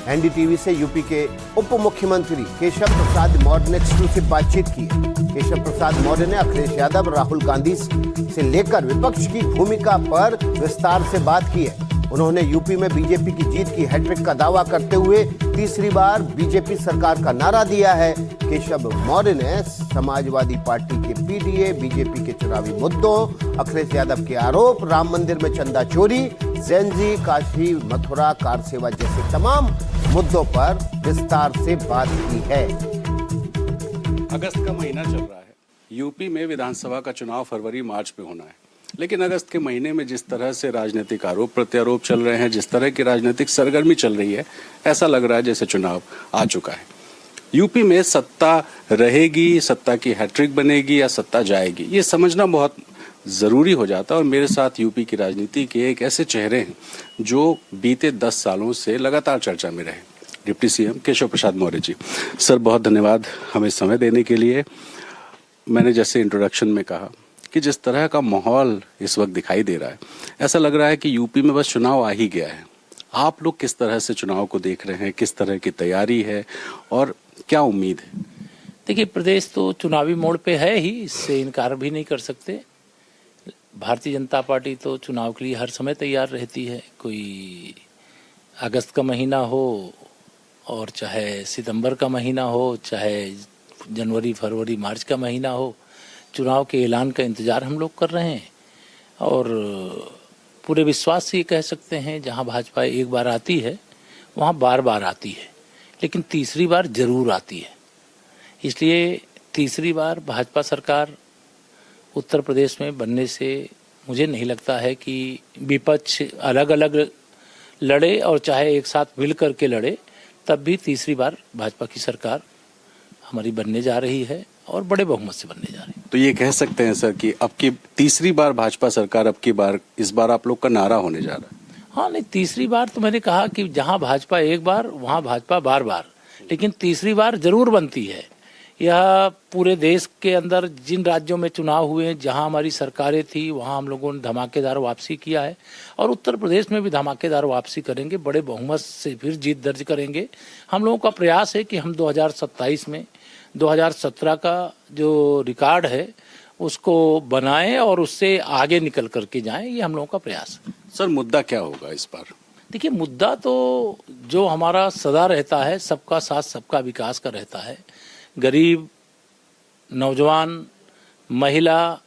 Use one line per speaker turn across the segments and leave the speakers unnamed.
NDTV से UP के उप मुख्यमंत्री केशव प्रसाद मौर्य ने एक्सक्लूसिव बातचीत की। केशव प्रसाद मौर्य ने अखिलेश यादव, राहुल गांधी से लेकर विपक्ष की भूमिका पर विस्तार से बात की है। उन्होंने यूपी में बीजेपी की जीत की हैट्रिक का दावा करते हुए तीसरी बार बीजेपी सरकार का नारा दिया है। केशव मौर्य ने समाजवादी पार्टी के पीडीए, बीजेपी के चुनावी मुद्दों, अखिलेश यादव के आरोप, राम मंदिर में चंदा चोरी, जैनजी, काशी मथुरा कार सेवा जैसे तमाम मुद्दों पर विस्तार से बात की है।
अगस्त का महीना चल रहा है। यूपी में विधानसभा का चुनाव फरवरी मार्च में होना है, लेकिन अगस्त के महीने में जिस तरह से राजनीतिक आरोप प्रत्यारोप चल रहे हैं, जिस तरह की राजनीतिक सरगर्मी चल रही है, ऐसा लग रहा है जैसे चुनाव आ चुका है। यूपी में सत्ता रहेगी, सत्ता की हैट्रिक बनेगी या सत्ता जाएगी, ये समझना बहुत ज़रूरी हो जाता है। और मेरे साथ यूपी की राजनीति के एक ऐसे चेहरे हैं जो बीते 10 सालों से लगातार चर्चा में रहे। Deputy CM Keshav Prasad Maurya ji, sir बहुत धन्यवाद हमें समय देने के लिए। मैंने जैसे इंट्रोडक्शन में कहा कि जिस तरह का माहौल इस वक्त दिखाई दे रहा है, ऐसा लग रहा है कि यूपी में बस चुनाव आ ही गया है। आप लोग किस तरह से चुनाव को देख रहे हैं, किस तरह की तैयारी है और क्या उम्मीद है?
देखिए, प्रदेश तो चुनावी मोड़ पे है ही, इससे इनकार भी नहीं कर सकते। भारतीय जनता पार्टी तो चुनाव के लिए हर समय तैयार रहती है। कोई अगस्त का महीना हो और चाहे सितंबर का महीना हो, चाहे जनवरी, फरवरी, मार्च का महीना हो, चुनाव के ऐलान का इंतज़ार हम लोग कर रहे हैं। और पूरे विश्वास से ये कह सकते हैं, जहां भाजपा एक बार आती है वहां बार बार आती है, लेकिन तीसरी बार जरूर आती है। इसलिए तीसरी बार भाजपा सरकार उत्तर प्रदेश में बनने से मुझे नहीं लगता है कि विपक्ष अलग अलग लड़े और चाहे एक साथ मिल करके लड़े, तब भी तीसरी बार भाजपा की सरकार हमारी बनने जा रही है और बड़े बहुमत से बनने जा रही है।
तो ये कह सकते हैं सर कि अब की तीसरी बार भाजपा सरकार, अब की बार इस बार आप लोग का नारा होने जा रहा है?
हाँ, नहीं, तीसरी बार तो मैंने कहा कि जहां भाजपा एक बार वहां भाजपा बार बार, लेकिन तीसरी बार जरूर बनती है। यह पूरे देश के अंदर जिन राज्यों में चुनाव हुए हैं, जहां हमारी सरकारें थी, वहां हम लोगों ने धमाकेदार वापसी किया है और उत्तर प्रदेश में भी धमाकेदार वापसी करेंगे, बड़े बहुमत से फिर जीत दर्ज करेंगे। हम लोगों का प्रयास है कि हम 2027 में 2017 का जो रिकॉर्ड है उसको बनाएं और उससे आगे निकल करके जाएं, ये हम लोगों का प्रयास है।
सर मुद्दा क्या होगा इस बार?
देखिए, मुद्दा तो जो हमारा सदा रहता है, सबका साथ सबका विकास का रहता है। गरीब, नौजवान, महिला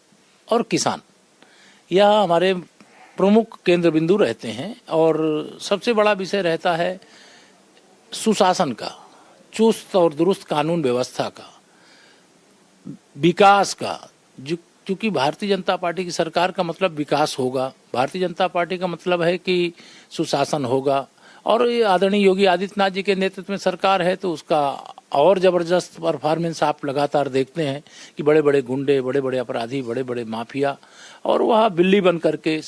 और किसान, यह हमारे प्रमुख केंद्र बिंदु रहते हैं। और सबसे बड़ा विषय रहता है सुशासन का, चुस्त और दुरुस्त कानून व्यवस्था का, विकास का। क्योंकि भारतीय जनता पार्टी की सरकार का मतलब विकास होगा, भारतीय जनता पार्टी का मतलब है कि सुशासन होगा। और ये आदरणीय योगी आदित्यनाथ जी के नेतृत्व में सरकार है तो उसका और ज़बरदस्त परफॉर्मेंस आप लगातार देखते हैं कि बड़े बड़े गुंडे, बड़े बड़े अपराधी, बड़े बड़े माफिया और वह बिल्ली बन करके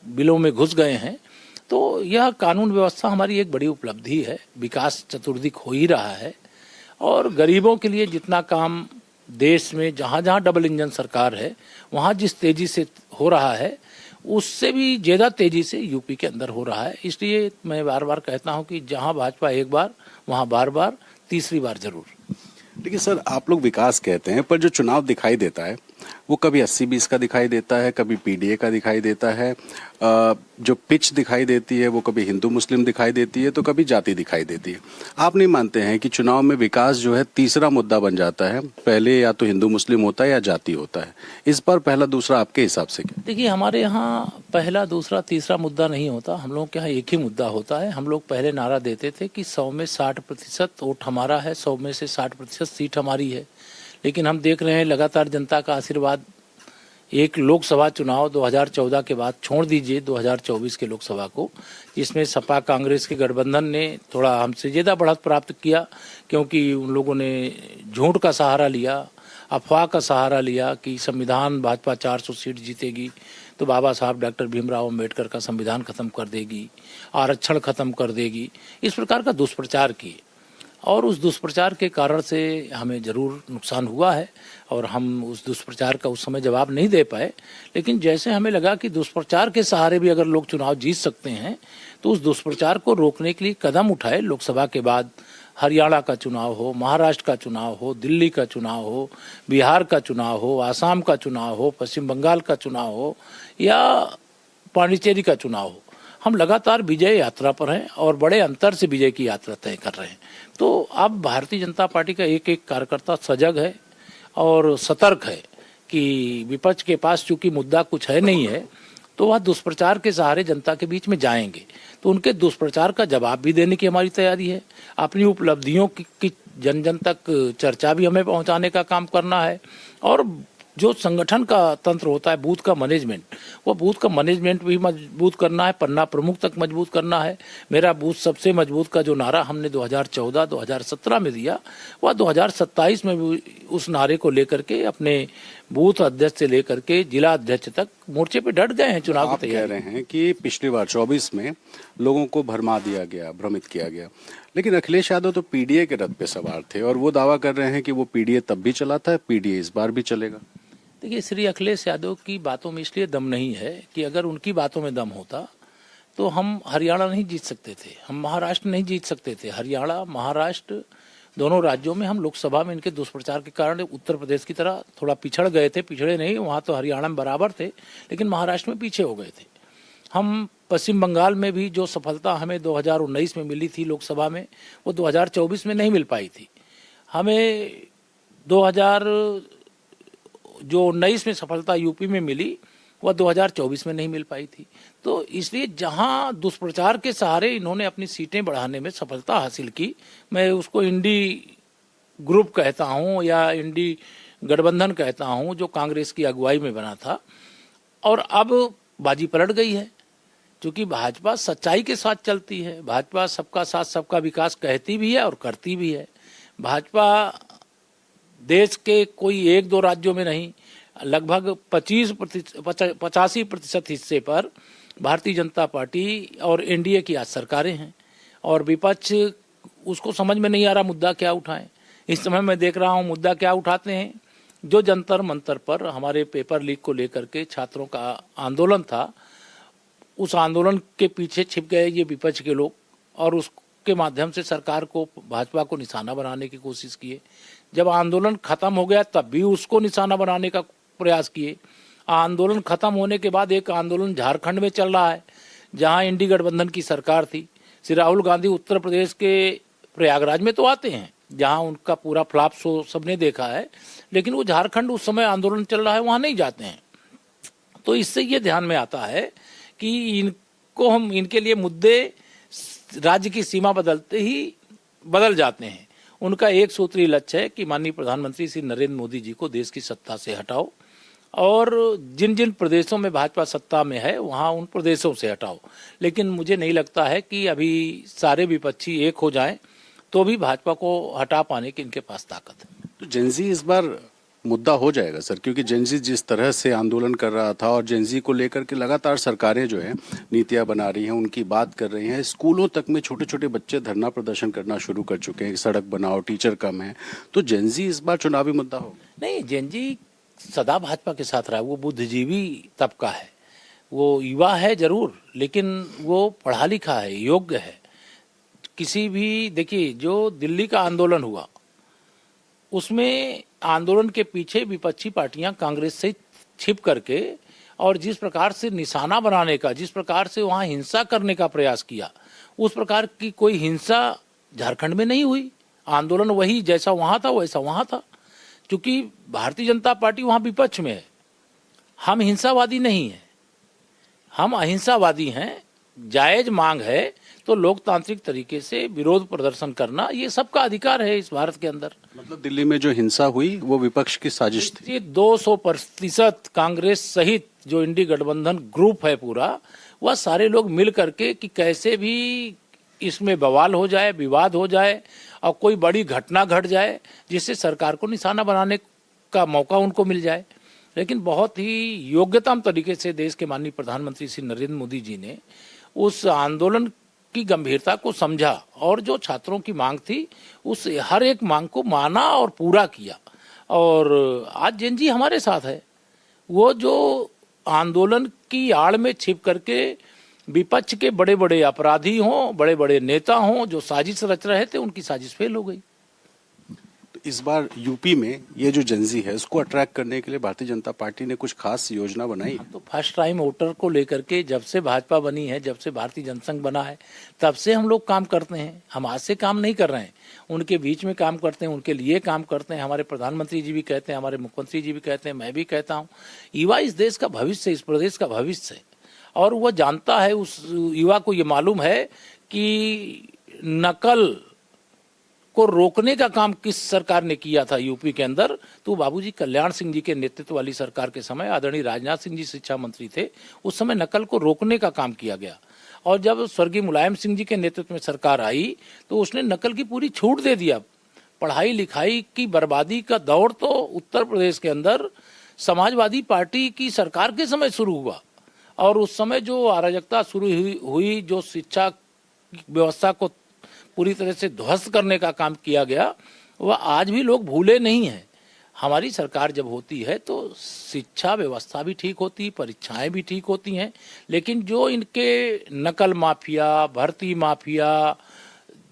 बिलों में घुस गए हैं। तो यह कानून व्यवस्था हमारी एक बड़ी उपलब्धि है। विकास चतुर्दिक हो ही रहा है और गरीबों के लिए जितना काम देश में जहाँ जहाँ डबल इंजन सरकार है, वहाँ जिस तेज़ी से हो रहा है, उससे भी ज़्यादा तेज़ी से यूपी के अंदर हो रहा है। इसलिए मैं बार बार कहता हूँ कि जहाँ भाजपा एक बार वहाँ बार बार, तीसरी बार जरूर।
देखिए सर, आप लोग विकास कहते हैं, पर जो चुनाव दिखाई देता है वो कभी 80-20 का दिखाई देता है, कभी पीडीए का दिखाई देता है। जो पिच दिखाई देती है वो कभी हिंदू मुस्लिम दिखाई देती है, तो कभी जाति दिखाई देती है। आप नहीं मानते हैं कि चुनाव में विकास जो है तीसरा मुद्दा बन जाता है? पहले या तो हिंदू मुस्लिम होता है या जाति होता है। इस बार पहला दूसरा आपके हिसाब से क्या?
देखिए, हमारे यहाँ पहला दूसरा तीसरा मुद्दा नहीं होता, हम लोग के यहाँ एक ही मुद्दा होता है। हम लोग पहले नारा देते थे कि 100 में 60% वोट हमारा है, 100 में से 60% सीट हमारी है। लेकिन हम देख रहे हैं लगातार जनता का आशीर्वाद, एक लोकसभा चुनाव 2014 के बाद, छोड़ दीजिए 2024 के लोकसभा को, जिसमें सपा कांग्रेस के गठबंधन ने थोड़ा हमसे ज़्यादा बढ़त प्राप्त किया, क्योंकि उन लोगों ने झूठ का सहारा लिया, अफवाह का सहारा लिया कि संविधान भाजपा 400 सीट जीतेगी तो बाबा साहब डॉक्टर भीमराव अम्बेडकर का संविधान खत्म कर देगी, आरक्षण खत्म कर देगी, इस प्रकार का दुष्प्रचार किए। और उस दुष्प्रचार के कारण से हमें ज़रूर नुकसान हुआ है और हम उस दुष्प्रचार का उस समय जवाब नहीं दे पाए। लेकिन जैसे हमें लगा कि दुष्प्रचार के सहारे भी अगर लोग चुनाव जीत सकते हैं तो उस दुष्प्रचार को रोकने के लिए कदम उठाए। लोकसभा के बाद हरियाणा का चुनाव हो, महाराष्ट्र का चुनाव हो, दिल्ली का चुनाव हो, बिहार का चुनाव हो, आसाम का चुनाव हो, पश्चिम बंगाल का चुनाव हो या पांडिचेरी का चुनाव हो, हम लगातार विजय यात्रा पर हैं और बड़े अंतर से विजय की यात्रा तय कर रहे हैं। तो अब भारतीय जनता पार्टी का एक एक कार्यकर्ता सजग है और सतर्क है कि विपक्ष के पास चूंकि मुद्दा कुछ है नहीं है तो वह दुष्प्रचार के सहारे जनता के बीच में जाएंगे। तो उनके दुष्प्रचार का जवाब भी देने की हमारी तैयारी है। अपनी उपलब्धियों की जन जन तक चर्चा भी हमें पहुंचाने का काम करना है। और जो संगठन का तंत्र होता है, बूथ का मैनेजमेंट, वो बूथ का मैनेजमेंट भी मजबूत करना है, पन्ना प्रमुख तक मजबूत करना है। मेरा बूथ सबसे मजबूत का जो नारा हमने 2014-2017 में दिया, वह 2027 में भी उस नारे को लेकर के अपने बूथ अध्यक्ष से लेकर के जिला अध्यक्ष तक मोर्चे पे डट गए हैं। चुनाव की
आप कह रहे हैं कि पिछली बार 24 में लोगों को भरमा दिया गया, भ्रमित किया गया, लेकिन अखिलेश यादव तो पीडीए के रथ पे सवार थे और वो दावा कर रहे हैं कि वो पीडीए तब भी चला था, पीडीए इस बार भी चलेगा।
देखिए, श्री अखिलेश यादव की बातों में इसलिए दम नहीं है कि अगर उनकी बातों में दम होता तो हम हरियाणा नहीं जीत सकते थे, हम महाराष्ट्र नहीं जीत सकते थे। हरियाणा, महाराष्ट्र दोनों राज्यों में हम लोकसभा में इनके दुष्प्रचार के कारण उत्तर प्रदेश की तरह थोड़ा पिछड़ गए थे। पिछड़े नहीं, वहाँ तो हरियाणा में बराबर थे, लेकिन महाराष्ट्र में पीछे हो गए थे। हम पश्चिम बंगाल में भी जो सफलता हमें 2019 में मिली थी लोकसभा में, वो 2024 में नहीं मिल पाई थी। हमें 2019 में सफलता यूपी में मिली, वह 2024 में नहीं मिल पाई थी। तो इसलिए जहां दुष्प्रचार के सहारे इन्होंने अपनी सीटें बढ़ाने में सफलता हासिल की, मैं उसको इंडी ग्रुप कहता हूं या इंडी गठबंधन कहता हूं, जो कांग्रेस की अगुवाई में बना था, और अब बाजी पलट गई है। क्योंकि भाजपा सच्चाई के साथ चलती है, भाजपा सबका साथ सबका विकास कहती भी है और करती भी है। भाजपा देश के कोई एक दो राज्यों में नहीं, लगभग 85% हिस्से पर भारतीय जनता पार्टी और एनडीए की आज सरकारें हैं और विपक्ष उसको समझ में नहीं आ रहा मुद्दा क्या उठाएं। इस समय मैं देख रहा हूं मुद्दा क्या उठाते हैं। जो जंतर मंतर पर हमारे पेपर लीक को लेकर के छात्रों का आंदोलन था, उस आंदोलन के पीछे छिप गए ये विपक्ष के लोग और उसके माध्यम से सरकार को, भाजपा को निशाना बनाने की कोशिश किए। जब आंदोलन खत्म हो गया तब भी उसको निशाना बनाने का प्रयास किए। आंदोलन खत्म होने के बाद एक आंदोलन झारखंड में चल रहा है जहां इंडी गठबंधन की सरकार थी। श्री राहुल गांधी उत्तर प्रदेश के प्रयागराज में तो आते हैं जहां उनका पूरा फ्लॉप शो सबने देखा है, लेकिन वो झारखंड उस समय आंदोलन चल रहा है वहां नहीं जाते हैं। तो इससे ये ध्यान में आता है कि इनको हम, इनके लिए मुद्दे राज्य की सीमा बदलते ही बदल जाते हैं। उनका एक सूत्रीय लक्ष्य है कि माननीय प्रधानमंत्री श्री नरेंद्र मोदी जी को देश की सत्ता से हटाओ और जिन जिन प्रदेशों में भाजपा सत्ता में है वहां उन प्रदेशों से हटाओ। लेकिन मुझे नहीं लगता है कि अभी सारे विपक्षी एक हो जाएं तो भी भाजपा को हटा पाने की इनके पास ताकत है।
तो जेनजी इस बार मुद्दा हो जाएगा सर, क्योंकि जेनजी जिस तरह से आंदोलन कर रहा था और जेनजी को लेकर के लगातार सरकारें जो है नीतियां बना रही हैं, उनकी बात कर रही हैं। स्कूलों तक में छोटे छोटे बच्चे धरना प्रदर्शन करना शुरू कर चुके हैं, सड़क बनाओ, टीचर कम है। तो जेनजी इस बार चुनावी मुद्दा हो?
नहीं, जेनजी सदा भाजपा के साथ रहा। वो बुद्धिजीवी तबका है, वो युवा है जरूर, लेकिन वो पढ़ा लिखा है, योग्य है। किसी भी, देखिए जो दिल्ली का आंदोलन हुआ उसमें आंदोलन के पीछे विपक्षी पार्टियां कांग्रेस से छिप करके और जिस प्रकार से निशाना बनाने का, जिस प्रकार से वहां हिंसा करने का प्रयास किया, उस प्रकार की कोई हिंसा झारखंड में नहीं हुई। आंदोलन वही जैसा वहां था वैसा वहां था। क्योंकि भारतीय जनता पार्टी वहां विपक्ष में है, हम हिंसावादी नहीं हैं, हम अहिंसावादी हैं। जायज मांग है तो लोकतांत्रिक तरीके से विरोध प्रदर्शन करना ये सबका अधिकार है इस भारत के अंदर।
मतलब दिल्ली में जो हिंसा हुई वो विपक्ष की साजिश थी।
200% कांग्रेस सहित जो इंडी गठबंधन ग्रुप है पूरा, वह सारे लोग मिल करके कि कैसे भी इसमें बवाल हो जाए, विवाद हो जाए और कोई बड़ी घटना घट जाए जिससे सरकार को निशाना बनाने का मौका उनको मिल जाए। लेकिन बहुत ही योग्यतम तरीके से देश के माननीय प्रधानमंत्री श्री नरेंद्र मोदी जी ने उस आंदोलन की गंभीरता को समझा और जो छात्रों की मांग थी उस हर एक मांग को माना और पूरा किया। और आज जेन जी हमारे साथ है। वो जो आंदोलन की आड़ में छिप करके विपक्ष के बड़े बड़े अपराधी हों, बड़े बड़े नेता हों, जो साजिश रच रहे थे, उनकी साजिश फेल हो गई।
तो इस बार यूपी में ये जो जनजी है उसको अट्रैक्ट करने के लिए भारतीय जनता पार्टी ने कुछ खास योजना बनाई है?
तो फर्स्ट टाइम वोटर को लेकर के जब से भाजपा बनी है, जब से भारतीय जनसंघ बना है, तब से हम लोग काम करते हैं। हम आज से काम नहीं कर रहे हैं, उनके बीच में काम करते हैं, उनके लिए काम करते हैं। हमारे प्रधानमंत्री जी भी कहते हैं, हमारे मुख्यमंत्री जी भी कहते हैं, मैं भी कहता हूँ, युवा इस देश का भविष्य, इस प्रदेश का भविष्य है। और वह जानता है, उस युवा को ये मालूम है कि नकल को रोकने का काम किस सरकार ने किया था यूपी के अंदर। तो बाबूजी कल्याण सिंह जी के नेतृत्व वाली सरकार के समय आदरणीय राजनाथ सिंह जी शिक्षा मंत्री थे, उस समय नकल को रोकने का काम किया गया। और जब स्वर्गीय मुलायम सिंह जी के नेतृत्व में सरकार आई तो उसने नकल की पूरी छूट दे दिया। पढ़ाई लिखाई की बर्बादी का दौर तो उत्तर प्रदेश के अंदर समाजवादी पार्टी की सरकार के समय शुरू हुआ। और उस समय जो अराजकता शुरू हुई, जो शिक्षा व्यवस्था को पूरी तरह से ध्वस्त करने का काम किया गया, वह आज भी लोग भूले नहीं हैं। हमारी सरकार जब होती है तो शिक्षा व्यवस्था भी ठीक होती, परीक्षाएं भी ठीक होती हैं। लेकिन जो इनके नकल माफिया, भर्ती माफिया,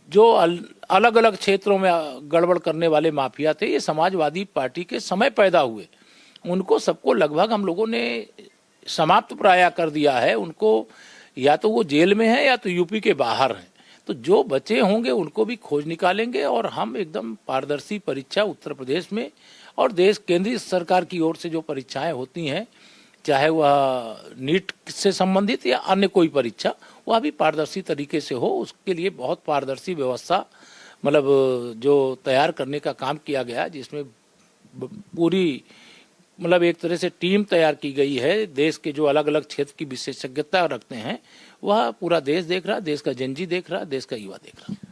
जो अलग अलग क्षेत्रों में गड़बड़ करने वाले माफिया थे, ये समाजवादी पार्टी के समय पैदा हुए। उनको सबको लगभग हम लोगों ने समाप्त प्राय कर दिया है। उनको या तो वो जेल में है या तो यूपी के बाहर हैं। तो जो बचे होंगे उनको भी खोज निकालेंगे और हम एकदम पारदर्शी परीक्षा उत्तर प्रदेश में और देश केंद्रीय सरकार की ओर से जो परीक्षाएं होती हैं, चाहे वह नीट से संबंधित या अन्य कोई परीक्षा, वह भी पारदर्शी तरीके से हो, उसके लिए बहुत पारदर्शी व्यवस्था मतलब जो तैयार करने का काम किया गया, जिसमें पूरी मतलब एक तरह से टीम तैयार की गई है। देश के जो अलग अलग क्षेत्र की विशेषज्ञता रखते हैं, वह पूरा देश देख रहा, देश का जनजी देख रहा, देश का युवा देख रहा।